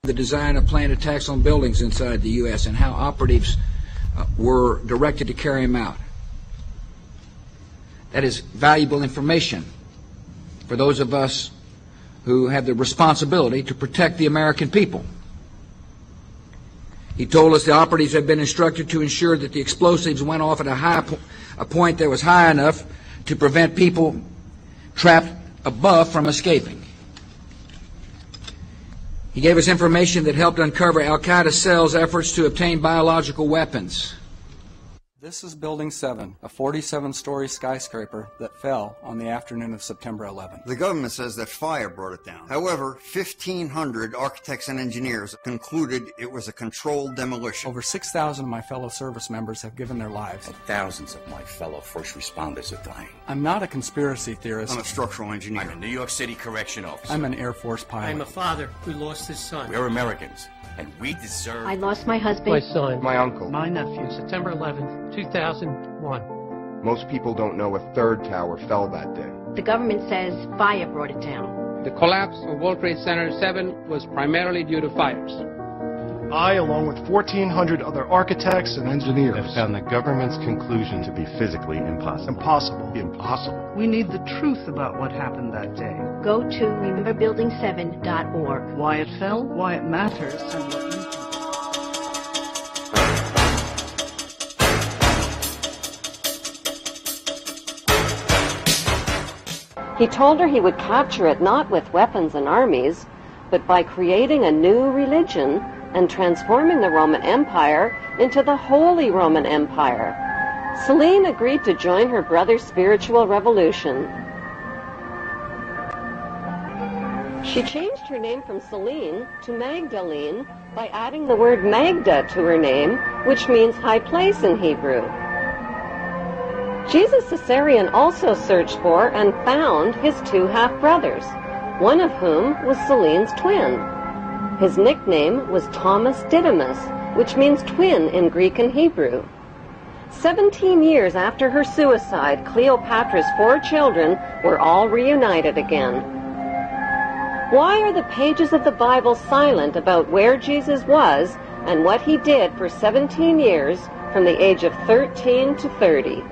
The design of planned attacks on buildings inside the U.S. and how operatives were directed to carry them out. That is valuable information for those of us who have the responsibility to protect the American people. He told us the operatives had been instructed to ensure that the explosives went off at a point that was high enough to prevent people trapped above from escaping. He gave us information that helped uncover Al-Qaeda cells' efforts to obtain biological weapons. This is Building 7, a 47-story skyscraper that fell on the afternoon of September 11th. The government says that fire brought it down. However, 1,500 architects and engineers concluded it was a controlled demolition. Over 6,000 of my fellow service members have given their lives. And thousands of my fellow first responders are dying. I'm not a conspiracy theorist. I'm a structural engineer. I'm a New York City correction officer. I'm an Air Force pilot. I'm a father who lost his son. We're Americans, and we deserve... I lost my husband. My son. My uncle. My nephew. September 11th, 2001. Most people don't know a third tower fell that day. The government says fire brought it down. The collapse of World Trade Center 7 was primarily due to fires. I, along with 1,400 other architects and engineers, have found the government's conclusion to be physically impossible. Impossible. We need the truth about what happened that day. Go to rememberbuilding7.org. Why it fell, why it matters, and what you can do. He told her he would capture it not with weapons and armies, but by creating a new religion and transforming the Roman Empire into the Holy Roman Empire. Celine agreed to join her brother's spiritual revolution. She changed her name from Celine to Magdalene by adding the word Magda to her name, which means high place in Hebrew. Jesus Caesarion also searched for and found his two half-brothers, one of whom was Celine's twin. His nickname was Thomas Didymus, which means twin in Greek and Hebrew. 17 years after her suicide, Cleopatra's 4 children were all reunited again. Why are the pages of the Bible silent about where Jesus was and what he did for 17 years from the age of 13 to 30?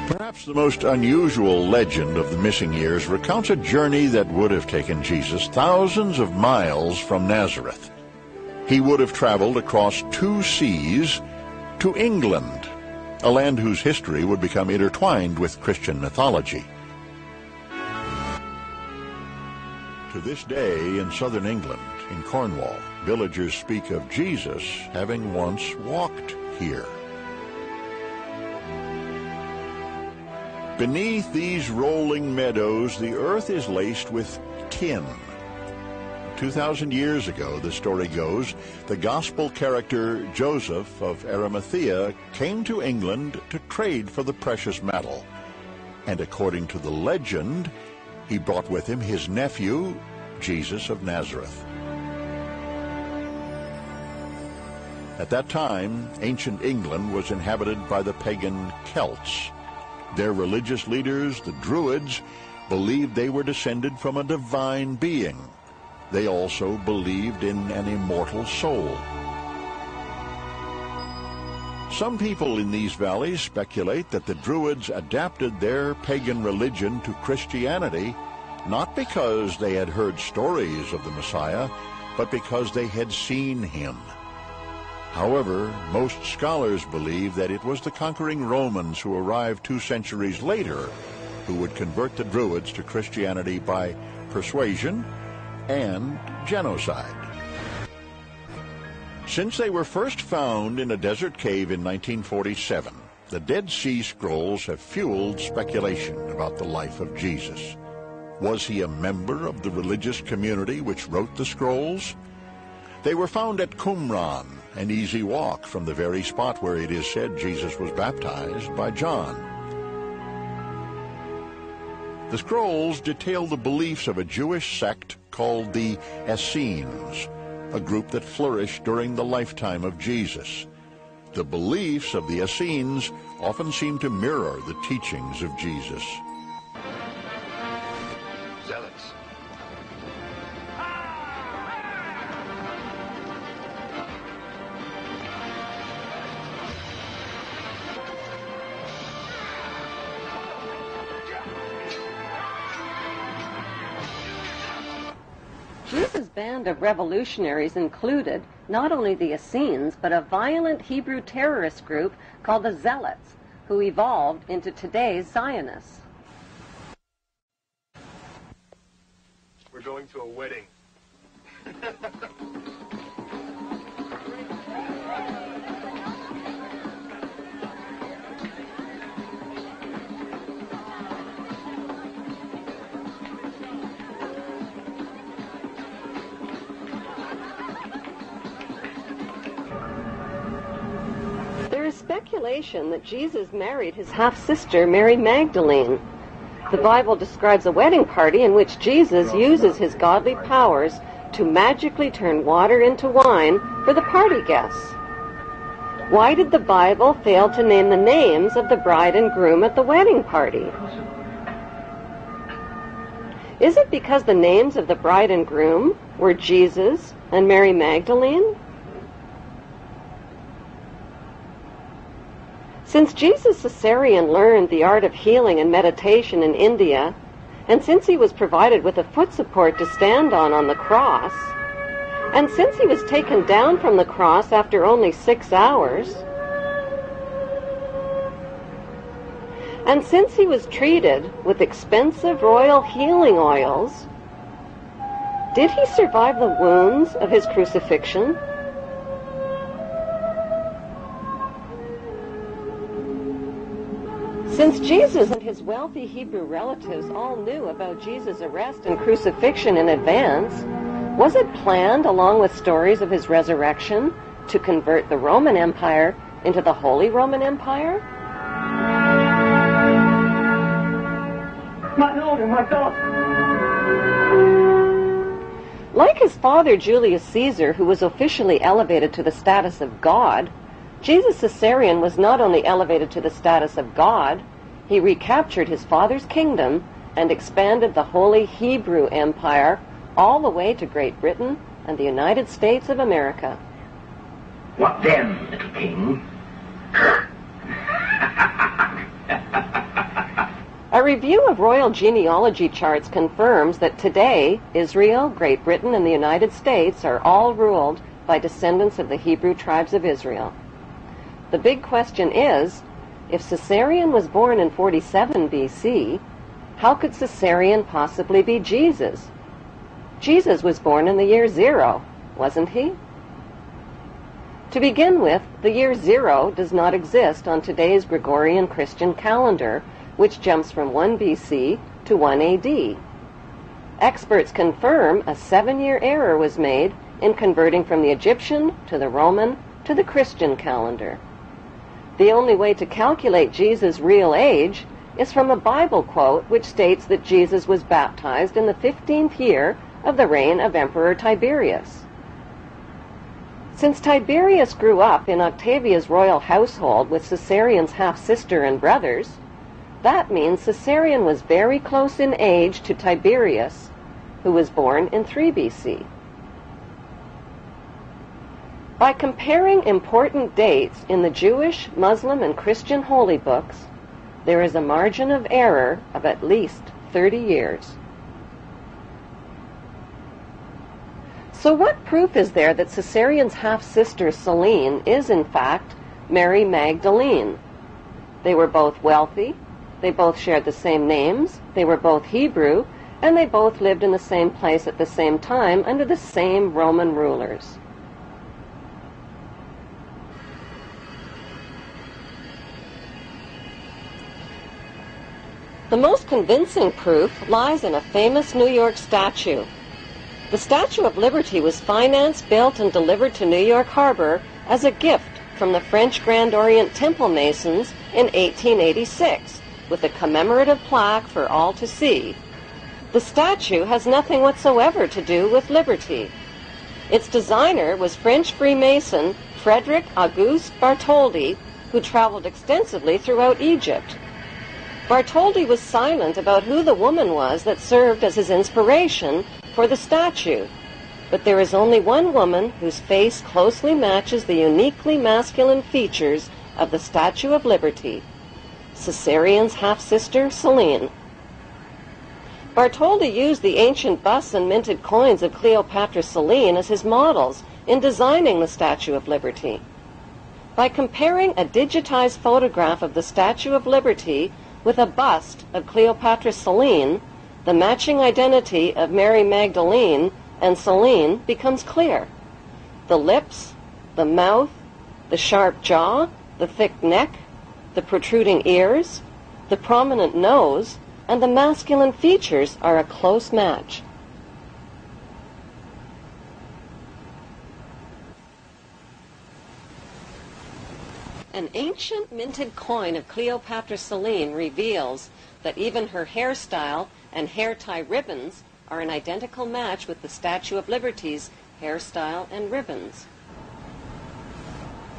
Perhaps the most unusual legend of the missing years recounts a journey that would have taken Jesus thousands of miles from Nazareth. He would have traveled across 2 seas to England, a land whose history would become intertwined with Christian mythology. To this day, in southern England, in Cornwall, villagers speak of Jesus having once walked here. Beneath these rolling meadows, the earth is laced with tin. 2,000 years ago, the story goes, the gospel character Joseph of Arimathea came to England to trade for the precious metal. And according to the legend, he brought with him his nephew, Jesus of Nazareth. At that time, ancient England was inhabited by the pagan Celts. Their religious leaders, the Druids, believed they were descended from a divine being. They also believed in an immortal soul. Some people in these valleys speculate that the Druids adapted their pagan religion to Christianity, not because they had heard stories of the Messiah, but because they had seen him. However, most scholars believe that it was the conquering Romans who arrived 2 centuries later who would convert the Druids to Christianity by persuasion and genocide. Since they were first found in a desert cave in 1947, the Dead Sea Scrolls have fueled speculation about the life of Jesus. Was he a member of the religious community which wrote the scrolls? They were found at Qumran, an easy walk from the very spot where it is said Jesus was baptized by John. The scrolls detail the beliefs of a Jewish sect called the Essenes, a group that flourished during the lifetime of Jesus. The beliefs of the Essenes often seem to mirror the teachings of Jesus. The zealots. Jesus' band of revolutionaries included not only the Essenes, but a violent Hebrew terrorist group called the Zealots, who evolved into today's Zionists. We're going to a wedding. There is speculation that Jesus married his half-sister, Mary Magdalene. The Bible describes a wedding party in which Jesus uses his godly powers to magically turn water into wine for the party guests. Why did the Bible fail to name the names of the bride and groom at the wedding party? Is it because the names of the bride and groom were Jesus and Mary Magdalene? Since Jesus Caesarean learned the art of healing and meditation in India, and since he was provided with a foot support to stand on the cross, and since he was taken down from the cross after only 6 hours, and since he was treated with expensive royal healing oils, did he survive the wounds of his crucifixion? Since Jesus and his wealthy Hebrew relatives all knew about Jesus' arrest and crucifixion in advance, was it planned, along with stories of his resurrection, to convert the Roman Empire into the Holy Roman Empire? My Lord and my God! Like his father Julius Caesar, who was officially elevated to the status of God, Jesus Caesarean was not only elevated to the status of God, he recaptured his father's kingdom and expanded the Holy Hebrew Empire all the way to Great Britain and the United States of America. What then, little king? A review of royal genealogy charts confirms that today, Israel, Great Britain, and the United States are all ruled by descendants of the Hebrew tribes of Israel. The big question is, if Caesarean was born in 47 BC, how could Caesarean possibly be Jesus? Jesus was born in the year 0, wasn't he? To begin with, the year 0 does not exist on today's Gregorian Christian calendar, which jumps from 1 BC to 1 AD. Experts confirm a 7-year error was made in converting from the Egyptian to the Roman to the Christian calendar. The only way to calculate Jesus' real age is from a Bible quote which states that Jesus was baptized in the 15th year of the reign of Emperor Tiberius. Since Tiberius grew up in Octavia's royal household with Caesarean's half-sister and brothers, that means Caesarean was very close in age to Tiberius, who was born in 3 BC. By comparing important dates in the Jewish, Muslim, and Christian holy books, there is a margin of error of at least 30 years. So what proof is there that Caesarean's half-sister Celine is in fact Mary Magdalene? They were both wealthy, they both shared the same names, they were both Hebrew, and they both lived in the same place at the same time under the same Roman rulers. The most convincing proof lies in a famous New York statue. The Statue of Liberty was financed, built, and delivered to New York Harbor as a gift from the French Grand Orient Temple Masons in 1886, with a commemorative plaque for all to see. The statue has nothing whatsoever to do with liberty. Its designer was French Freemason Frederick Auguste Bartholdi, who traveled extensively throughout Egypt. Bartholdi was silent about who the woman was that served as his inspiration for the statue, but there is only one woman whose face closely matches the uniquely masculine features of the Statue of Liberty, Caesarion's half-sister, Selene. Bartholdi used the ancient busts and minted coins of Cleopatra Selene as his models in designing the Statue of Liberty. By comparing a digitized photograph of the Statue of Liberty with a bust of Cleopatra Selene, the matching identity of Mary Magdalene and Selene becomes clear. The lips, the mouth, the sharp jaw, the thick neck, the protruding ears, the prominent nose, and the masculine features are a close match. An ancient minted coin of Cleopatra Selene reveals that even her hairstyle and hair tie ribbons are an identical match with the Statue of Liberty's hairstyle and ribbons.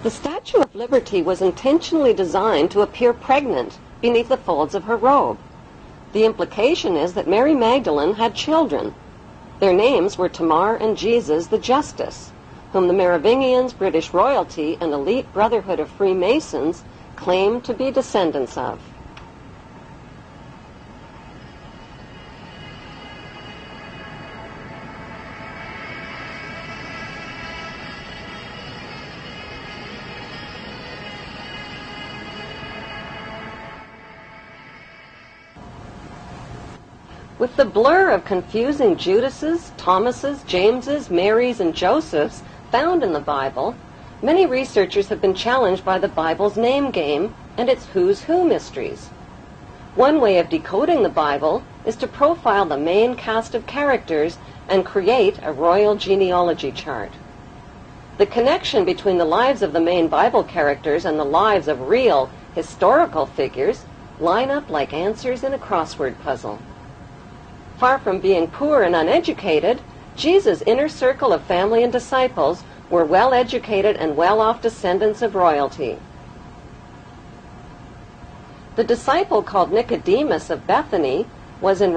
The Statue of Liberty was intentionally designed to appear pregnant beneath the folds of her robe. The implication is that Mary Magdalene had children. Their names were Tamar and Jesus the Justice, whom the Merovingians, British royalty, and elite brotherhood of Freemasons claimed to be descendants of. With the blur of confusing Judases, Thomases, Jameses, Marys, and Josephs found in the Bible, many researchers have been challenged by the Bible's name game and its who's who mysteries. One way of decoding the Bible is to profile the main cast of characters and create a royal genealogy chart. The connection between the lives of the main Bible characters and the lives of real, historical figures line up like answers in a crossword puzzle. Far from being poor and uneducated, Jesus' inner circle of family and disciples were well-educated and well-off descendants of royalty. The disciple called Nicodemus of Bethany was in